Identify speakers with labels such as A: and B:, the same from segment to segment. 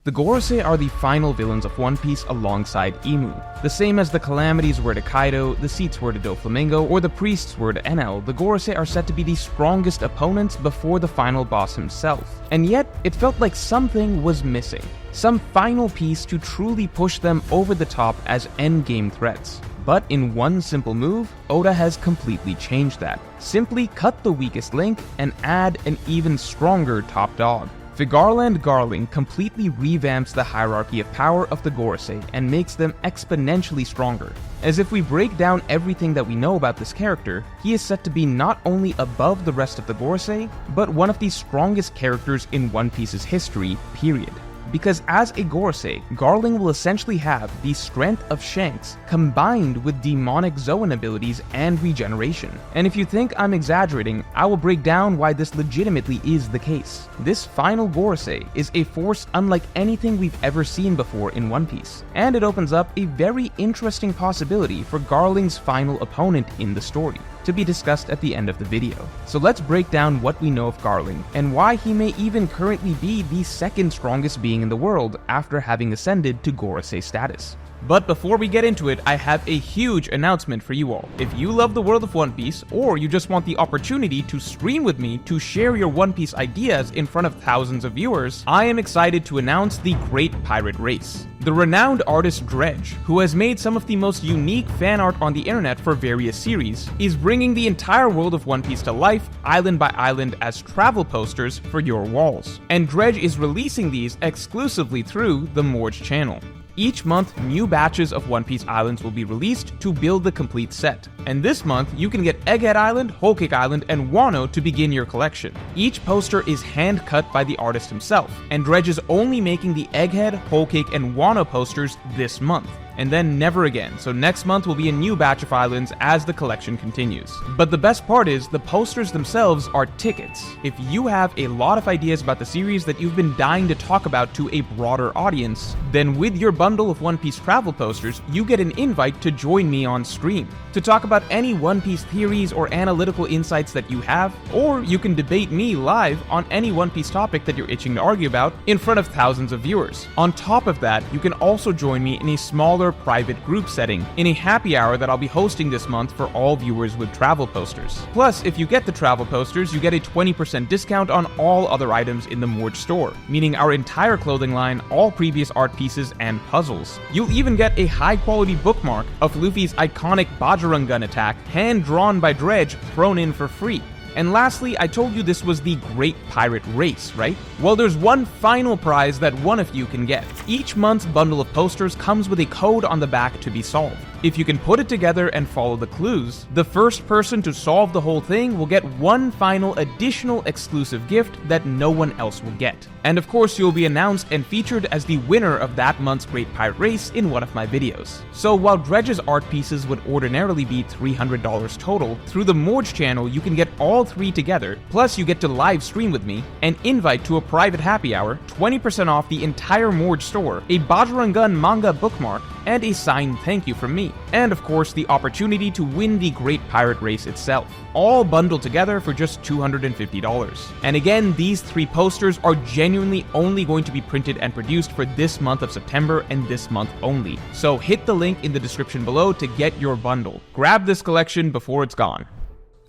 A: The Gorosei are the final villains of One Piece alongside Imu. The same as the calamities were to Kaido, the seats were to Doflamingo, or the priests were to Enel, the Gorosei are said to be the strongest opponents before the final boss himself. And yet, it felt like something was missing. Some final piece to truly push them over the top as endgame threats. But in one simple move, Oda has completely changed that. Simply cut the weakest link and add an even stronger top dog. Figarland Garling completely revamps the hierarchy of power of the Gorosei and makes them exponentially stronger. As if we break down everything that we know about this character, he is set to be not only above the rest of the Gorosei, but one of the strongest characters in One Piece's history, period. Because as a Gorosei, Garling will essentially have the strength of Shanks combined with demonic Zoan abilities and regeneration. And if you think I'm exaggerating, I will break down why this legitimately is the case. This final Gorosei is a force unlike anything we've ever seen before in One Piece, and it opens up a very interesting possibility for Garling's final opponent in the story, to be discussed at the end of the video. So let's break down what we know of Garling, and why he may even currently be the second strongest being in the world after having ascended to Gorosei status. But before we get into it, I have a huge announcement for you all. If you love the world of One Piece, or you just want the opportunity to stream with me to share your One Piece ideas in front of thousands of viewers, I am excited to announce the Great Pirate Race. The renowned artist Dredge, who has made some of the most unique fan art on the internet for various series, is bringing the entire world of One Piece to life, island by island, as travel posters for your walls. And Dredge is releasing these exclusively through the Morge channel. Each month, new batches of One Piece islands will be released to build the complete set. And this month, you can get Egghead Island, Whole Cake Island, and Wano to begin your collection. Each poster is hand-cut by the artist himself, and Dredge is only making the Egghead, Whole Cake, and Wano posters this month, and then never again. So next month will be a new batch of islands as the collection continues. But the best part is, the posters themselves are tickets. If you have a lot of ideas about the series that you've been dying to talk about to a broader audience, then with your bundle of One Piece travel posters, you get an invite to join me on stream, to talk about any One Piece theories or analytical insights that you have, or you can debate me live on any One Piece topic that you're itching to argue about in front of thousands of viewers. On top of that, you can also join me in a smaller private group setting in a happy hour that I'll be hosting this month for all viewers with travel posters. Plus, if you get the travel posters, you get a 20% discount on all other items in the Morge store, meaning our entire clothing line, all previous art pieces, and puzzles. You'll even get a high-quality bookmark of Luffy's iconic Bajrangun attack, hand-drawn by Dredge, thrown in for free. And lastly, I told you this was the Great Pirate Race, right? Well, there's one final prize that one of you can get. Each month's bundle of posters comes with a code on the back to be solved. If you can put it together and follow the clues, the first person to solve the whole thing will get one final additional exclusive gift that no one else will get. And of course, you'll be announced and featured as the winner of that month's Great Pirate Race in one of my videos. So while Dredge's art pieces would ordinarily be $300 total, through the Morge channel you can get all three together, plus you get to live stream with me, an invite to a private happy hour, 20% off the entire Morge store, a Bajrangun manga bookmark, and a signed thank you from me. And of course, the opportunity to win the Great Pirate Race itself, all bundled together for just $250. And again, these three posters are genuinely only going to be printed and produced for this month of September and this month only. So hit the link in the description below to get your bundle. Grab this collection before it's gone.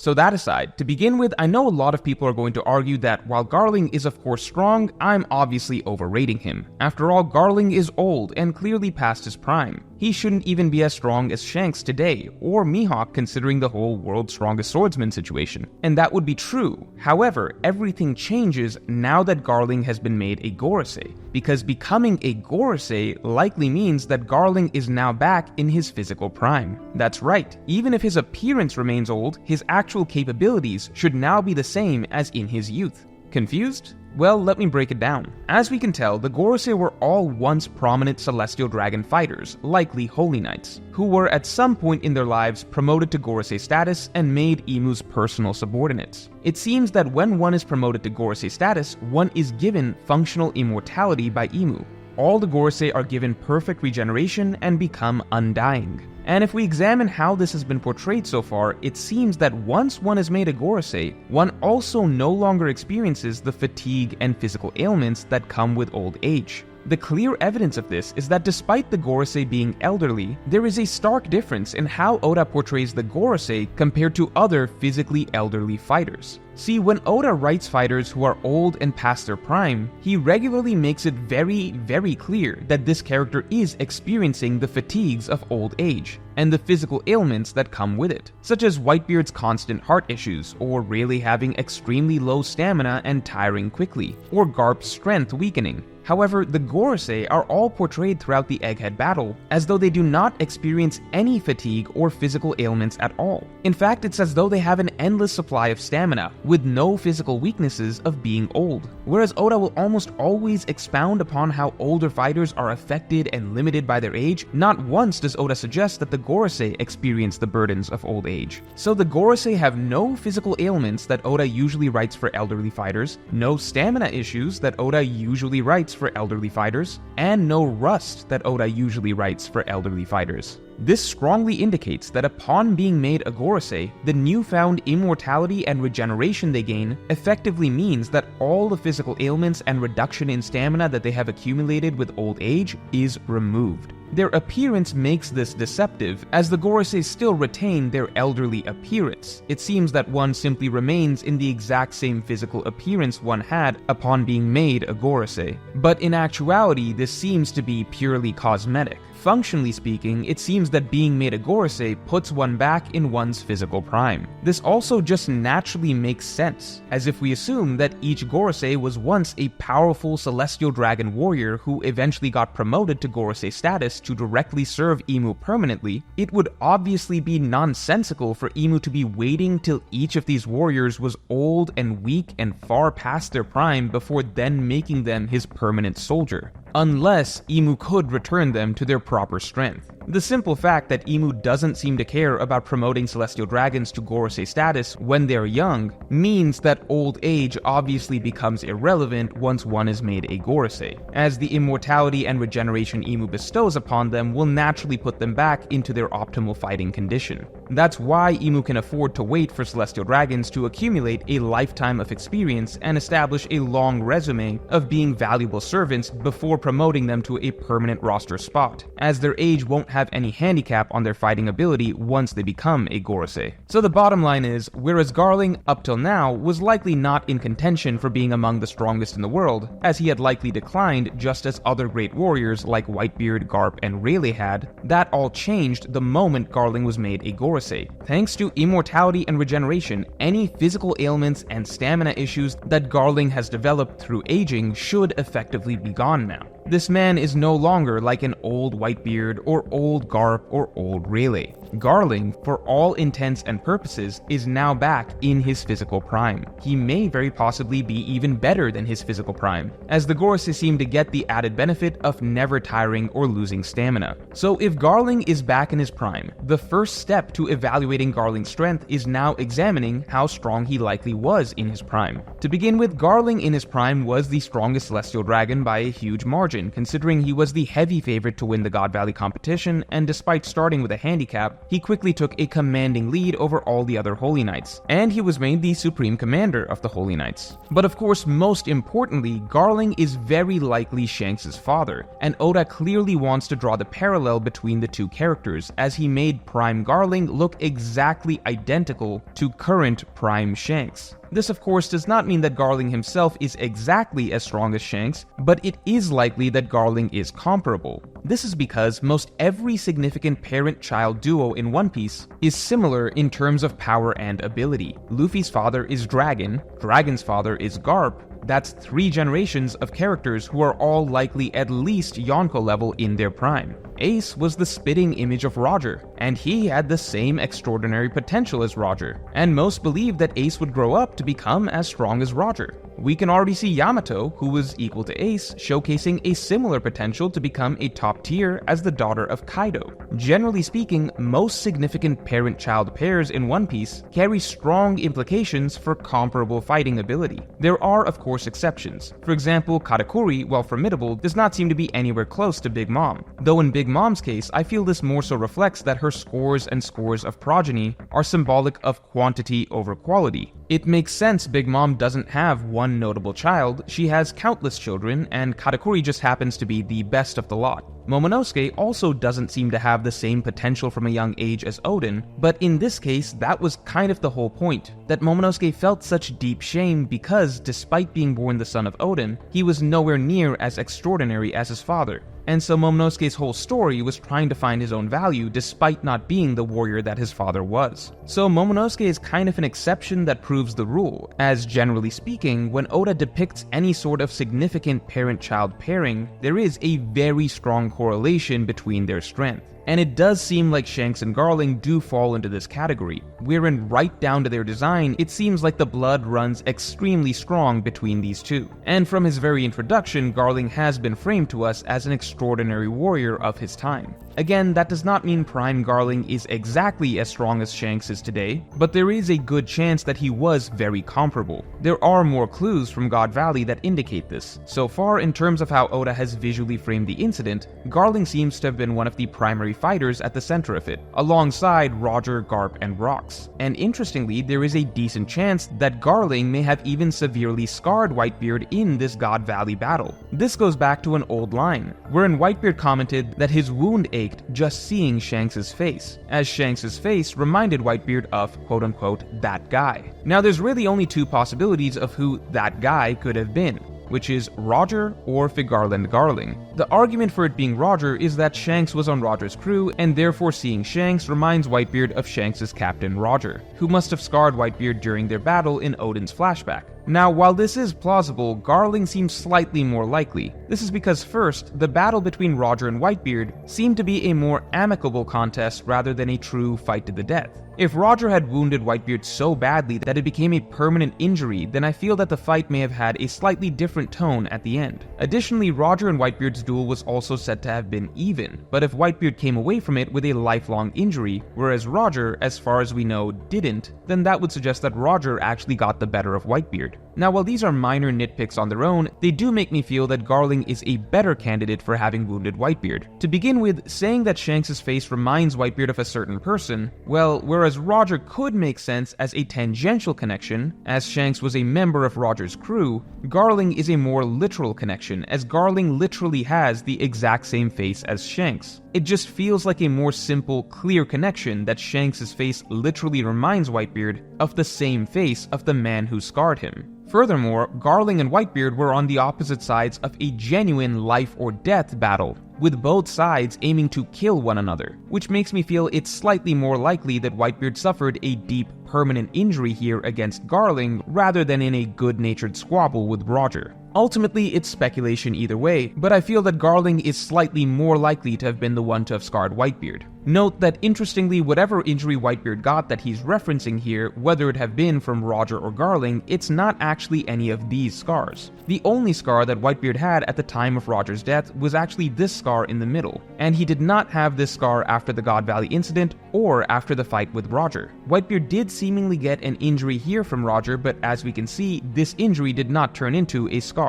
A: So that aside, to begin with, I know a lot of people are going to argue that while Garling is of course strong, I'm obviously overrating him. After all, Garling is old and clearly past his prime. He shouldn't even be as strong as Shanks today, or Mihawk considering the whole world's strongest swordsman situation. And that would be true. However, everything changes now that Garling has been made a Gorosei, because becoming a Gorosei likely means that Garling is now back in his physical prime. That's right, even if his appearance remains old, his actual capabilities should now be the same as in his youth. Confused? Well, let me break it down. As we can tell, the Gorosei were all once prominent celestial dragon fighters, likely Holy Knights, who were at some point in their lives promoted to Gorosei status and made Imu's personal subordinates. It seems that when one is promoted to Gorosei status, one is given functional immortality by Imu. All the Gorosei are given perfect regeneration and become undying. And if we examine how this has been portrayed so far, it seems that once one is made a Gorosei, one also no longer experiences the fatigue and physical ailments that come with old age. The clear evidence of this is that despite the Gorosei being elderly, there is a stark difference in how Oda portrays the Gorosei compared to other physically elderly fighters. See, when Oda writes fighters who are old and past their prime, he regularly makes it very clear that this character is experiencing the fatigues of old age, and the physical ailments that come with it, such as Whitebeard's constant heart issues, or Rayleigh having extremely low stamina and tiring quickly, or Garp's strength weakening. However, the Gorosei are all portrayed throughout the Egghead battle as though they do not experience any fatigue or physical ailments at all. In fact, it's as though they have an endless supply of stamina, with no physical weaknesses of being old. Whereas Oda will almost always expound upon how older fighters are affected and limited by their age, not once does Oda suggest that the Gorosei experience the burdens of old age. So the Gorosei have no physical ailments that Oda usually writes for elderly fighters, no stamina issues that Oda usually writes for elderly fighters, and no rust that Oda usually writes for elderly fighters. This strongly indicates that upon being made a Gorosei, the newfound immortality and regeneration they gain effectively means that all the physical ailments and reduction in stamina that they have accumulated with old age is removed. Their appearance makes this deceptive, as the Gorosei still retain their elderly appearance. It seems that one simply remains in the exact same physical appearance one had upon being made a Gorosei. But in actuality, this seems to be purely cosmetic. Functionally speaking, it seems that being made a Gorosei puts one back in one's physical prime. This also just naturally makes sense, as if we assume that each Gorosei was once a powerful celestial dragon warrior who eventually got promoted to Gorosei status to directly serve Imu permanently, it would obviously be nonsensical for Imu to be waiting till each of these warriors was old and weak and far past their prime before then making them his permanent soldier. Unless Imu could return them to their proper strength. The simple fact that Imu doesn't seem to care about promoting celestial dragons to Gorosei status when they're young means that old age obviously becomes irrelevant once one is made a Gorosei, as the immortality and regeneration Imu bestows upon them will naturally put them back into their optimal fighting condition. That's why Imu can afford to wait for celestial dragons to accumulate a lifetime of experience and establish a long resume of being valuable servants before promoting them to a permanent roster spot, as their age won't have any handicap on their fighting ability once they become a Gorosei. So the bottom line is, whereas Garling, up till now, was likely not in contention for being among the strongest in the world, as he had likely declined just as other great warriors like Whitebeard, Garp, and Rayleigh had, that all changed the moment Garling was made a Gorosei. Thanks to immortality and regeneration, any physical ailments and stamina issues that Garling has developed through aging should effectively be gone now. This man is no longer like an old Whitebeard or old Garp or old Rayleigh. Garling, for all intents and purposes, is now back in his physical prime. He may very possibly be even better than his physical prime, as the Gorosei seem to get the added benefit of never tiring or losing stamina. So if Garling is back in his prime, the first step to evaluating Garling's strength is now examining how strong he likely was in his prime. To begin with, Garling in his prime was the strongest celestial dragon by a huge margin, considering he was the heavy favorite to win the God Valley competition, and despite starting with a handicap, he quickly took a commanding lead over all the other Holy Knights, and he was made the supreme commander of the Holy Knights. But of course, most importantly, Garling is very likely Shanks' father, and Oda clearly wants to draw the parallel between the two characters, as he made Prime Garling look exactly identical to current Prime Shanks. This of course does not mean that Garling himself is exactly as strong as Shanks, but it is likely that Garling is comparable. This is because most every significant parent-child duo in One Piece is similar in terms of power and ability. Luffy's father is Dragon, Dragon's father is Garp. That's 3 generations of characters who are all likely at least Yonko level in their prime. Ace was the spitting image of Roger, and he had the same extraordinary potential as Roger, and most believe that Ace would grow up to become as strong as Roger. We can already see Yamato, who was equal to Ace, showcasing a similar potential to become a top tier as the daughter of Kaido. Generally speaking, most significant parent-child pairs in One Piece carry strong implications for comparable fighting ability. There are, of course, exceptions. For example, Katakuri, while formidable, does not seem to be anywhere close to Big Mom. Though in Big Mom's case, I feel this more so reflects that her scores and scores of progeny are symbolic of quantity over quality. It makes sense Big Mom doesn't have one notable child, she has countless children, and Katakuri just happens to be the best of the lot. Momonosuke also doesn't seem to have the same potential from a young age as Odin, but in this case, that was kind of the whole point, that Momonosuke felt such deep shame because, despite being born the son of Odin, he was nowhere near as extraordinary as his father. And so Momonosuke's whole story was trying to find his own value despite not being the warrior that his father was. So Momonosuke is kind of an exception that proves the rule, as generally speaking, when Oda depicts any sort of significant parent-child pairing, there is a very strong correlation between their strength. And it does seem like Shanks and Garling do fall into this category, wherein right down to their design, it seems like the blood runs extremely strong between these two. And from his very introduction, Garling has been framed to us as an extraordinary warrior of his time. Again, that does not mean Prime Garling is exactly as strong as Shanks is today, but there is a good chance that he was very comparable. There are more clues from God Valley that indicate this. So far, in terms of how Oda has visually framed the incident, Garling seems to have been one of the primary fighters at the center of it, alongside Roger, Garp, and Rox. And interestingly, there is a decent chance that Garling may have even severely scarred Whitebeard in this God Valley battle. This goes back to an old line, wherein Whitebeard commented that his wound ached just seeing Shanks' face, as Shanks' face reminded Whitebeard of quote-unquote that guy. Now there's really only two possibilities of who that guy could have been, which is Roger or Figarland Garling. The argument for it being Roger is that Shanks was on Roger's crew, and therefore seeing Shanks reminds Whitebeard of Shanks' captain Roger, who must have scarred Whitebeard during their battle in Odin's flashback. Now, while this is plausible, Garling seems slightly more likely. This is because first, the battle between Roger and Whitebeard seemed to be a more amicable contest rather than a true fight to the death. If Roger had wounded Whitebeard so badly that it became a permanent injury, then I feel that the fight may have had a slightly different tone at the end. Additionally, Roger and Whitebeard's duel was also said to have been even, but if Whitebeard came away from it with a lifelong injury, whereas Roger, as far as we know, didn't, then that would suggest that Roger actually got the better of Whitebeard. Now, while these are minor nitpicks on their own, they do make me feel that Garling is a better candidate for having wounded Whitebeard. To begin with, saying that Shanks' face reminds Whitebeard of a certain person, well, whereas Roger could make sense as a tangential connection, as Shanks was a member of Roger's crew, Garling is a more literal connection, as Garling literally has the exact same face as Shanks. It just feels like a more simple, clear connection that Shanks' face literally reminds Whitebeard of the same face of the man who scarred him. Furthermore, Garling and Whitebeard were on the opposite sides of a genuine life or death battle, with both sides aiming to kill one another, which makes me feel it's slightly more likely that Whitebeard suffered a deep, permanent injury here against Garling rather than in a good-natured squabble with Roger. Ultimately, it's speculation either way, but I feel that Garling is slightly more likely to have been the one to have scarred Whitebeard. Note that interestingly, whatever injury Whitebeard got that he's referencing here, whether it have been from Roger or Garling, it's not actually any of these scars. The only scar that Whitebeard had at the time of Roger's death was actually this scar in the middle, and he did not have this scar after the God Valley incident or after the fight with Roger. Whitebeard did seemingly get an injury here from Roger, but as we can see, this injury did not turn into a scar.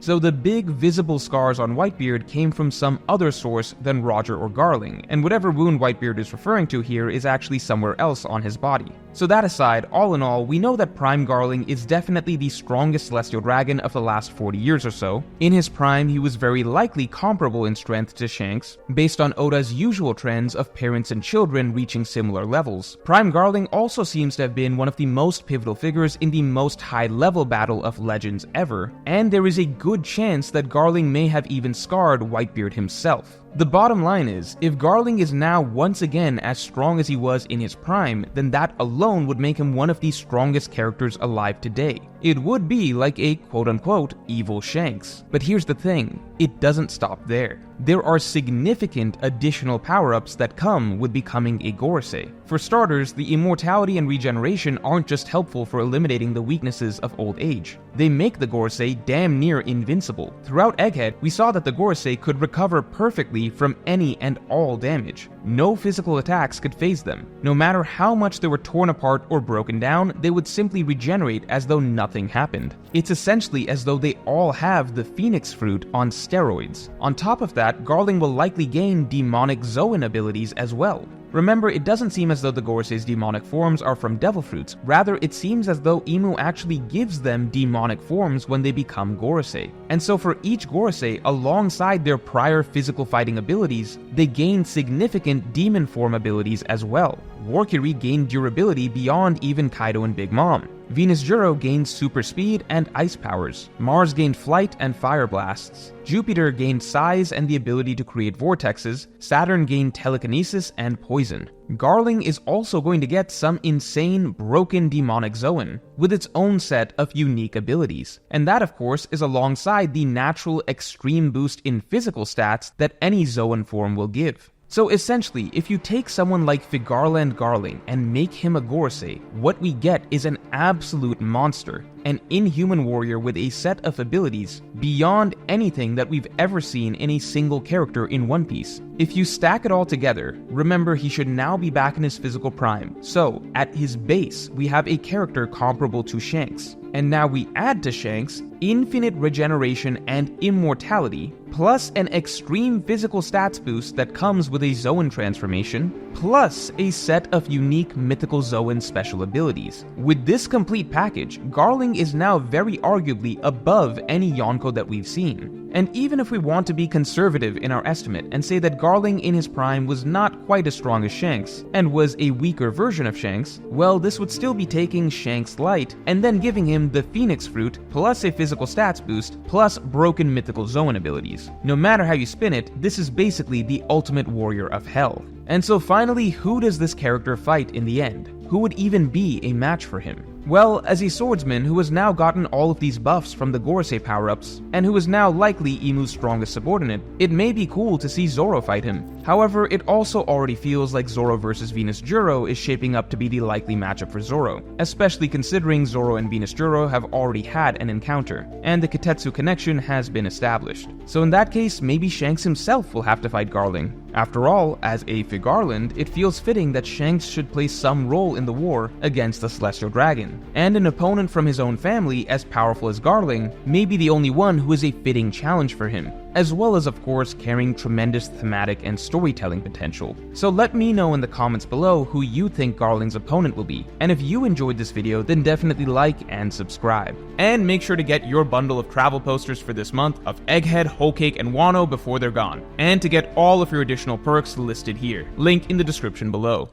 A: So the big visible scars on Whitebeard came from some other source than Roger or Garling, and whatever wound Whitebeard is referring to here is actually somewhere else on his body. So that aside, all in all, we know that Prime Garling is definitely the strongest celestial dragon of the last 40 years or so. In his prime, he was very likely comparable in strength to Shanks, based on Oda's usual trends of parents and children reaching similar levels. Prime Garling also seems to have been one of the most pivotal figures in the most high-level battle of Legends ever, and there is a good chance that Garling may have even scarred Whitebeard himself. The bottom line is, if Garling is now once again as strong as he was in his prime, then that alone would make him one of the strongest characters alive today. It would be like a quote-unquote evil Shanks. But here's the thing, it doesn't stop there. There are significant additional power-ups that come with becoming a Gorosei. For starters, the immortality and regeneration aren't just helpful for eliminating the weaknesses of old age. They make the Gorosei damn near invincible. Throughout Egghead, we saw that the Gorosei could recover perfectly from any and all damage. No physical attacks could phase them. No matter how much they were torn apart or broken down, they would simply regenerate as though nothing happened. It's essentially as though they all have the Phoenix Fruit on steroids. On top of that, Garling will likely gain demonic Zoan abilities as well. Remember, it doesn't seem as though the Gorosei's demonic forms are from devil fruits, rather it seems as though Imu actually gives them demonic forms when they become Gorosei. And so for each Gorosei, alongside their prior physical fighting abilities, they gain significant demon form abilities as well. Valkyrie gained durability beyond even Kaido and Big Mom. Venus Juro gained super speed and ice powers. Mars gained flight and fire blasts. Jupiter gained size and the ability to create vortexes. Saturn gained telekinesis and poison. Garling is also going to get some insane, broken demonic Zoan, with its own set of unique abilities. And that, of course, is alongside the natural extreme boost in physical stats that any Zoan form will give. So essentially, if you take someone like Figarland Garling and make him a Gorosei, what we get is an absolute monster, an inhuman warrior with a set of abilities beyond anything that we've ever seen in a single character in One Piece. If you stack it all together, remember he should now be back in his physical prime, so at his base, we have a character comparable to Shanks. And now we add to Shanks infinite regeneration and immortality, plus an extreme physical stats boost that comes with a Zoan transformation, plus a set of unique mythical Zoan special abilities. With this complete package, Garling is now very arguably above any Yonko that we've seen. And even if we want to be conservative in our estimate and say that Garling in his prime was not quite as strong as Shanks, and was a weaker version of Shanks, well, this would still be taking Shanks Light and then giving him the Phoenix Fruit, plus a physical stats boost, plus broken mythical Zoan abilities. No matter how you spin it, this is basically the ultimate warrior of hell. And so finally, who does this character fight in the end? Who would even be a match for him? Well, as a swordsman who has now gotten all of these buffs from the Gorosei power-ups, and who is now likely Imu's strongest subordinate, it may be cool to see Zoro fight him. However, it also already feels like Zoro vs Venus Juro is shaping up to be the likely matchup for Zoro, especially considering Zoro and Venus Juro have already had an encounter, and the Kitetsu connection has been established. So in that case, maybe Shanks himself will have to fight Garling. After all, as a Figarland, it feels fitting that Shanks should play some role in the war against the Celestial Dragon, and an opponent from his own family as powerful as Garling may be the only one who is a fitting challenge for him, as well as of course carrying tremendous thematic and storytelling potential. So let me know in the comments below who you think Garling's opponent will be, and if you enjoyed this video then definitely like and subscribe. And make sure to get your bundle of travel posters for this month of Egghead, Whole Cake, and Wano before they're gone, and to get all of your additional perks listed here, link in the description below.